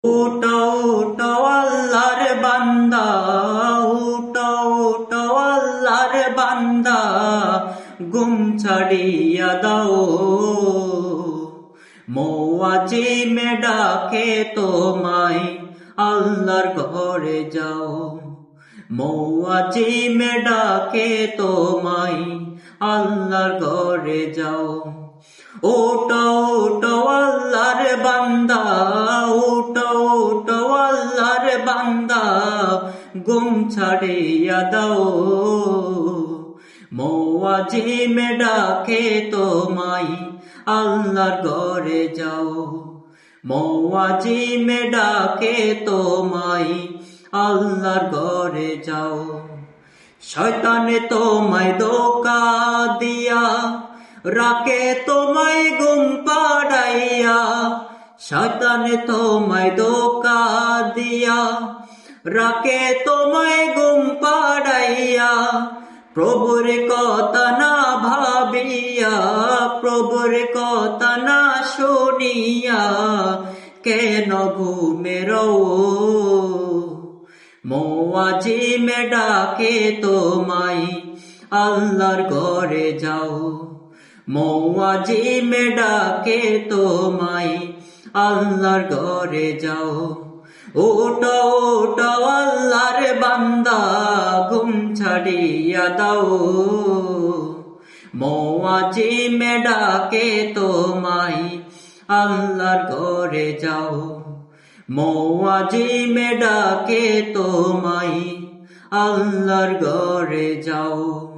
উঠো উঠো আল্লাহর বান্দা, উঠো উঠো আল্লাহর বান্দা, ঘুম ছাড়িয়া দাও। মুয়াজ্জিমে ডাকে তোমায়, আল্লাহর ঘরে যাও। মুয়াজ্জিমে ডাকে তোমায়, আল্লাহর ঘরে যাও। উঠো উঠো আল্লাহর বান্দা, উঠো উঠো আল্লাহর বান্দা, ঘুম ছাড়িয়া দাও। মুয়াজ্জিমে ডাকে তোমায়, আল্লাহর ঘরে যাও। মুয়াজ্জিমে ডাকে তোমায়, আল্লাহর ঘরে যাও। শয়তানে তোমায় ধোঁকা দিয়া রাখে তোমায় ঘুম পাড়াইয়া। শয়তানে তোমায় ধোঁকা দিয়া রাখে তোমায় ঘুম পাড়াইয়া। প্রভুর কথা না ভাবিয়া, প্রভুর কথা না শুনিয়া, কেন ঘুমের মুয়াজ্জিমে ডাকে তোমায়, আল্লাহর ঘরে যাও। মুয়াজ্জিমে ডাকে তোমায়, আল্লাহর ঘরে যাও। উঠো উঠো আল্লাহর বান্দা, ঘুম ছাড়িয়া দাও। মুয়াজ্জিমে ডাকে তোমায়, আল্লাহর ঘরে যাও। মুয়াজ্জিমে ডাকে তোমায়, আল্লাহর ঘরে যাও।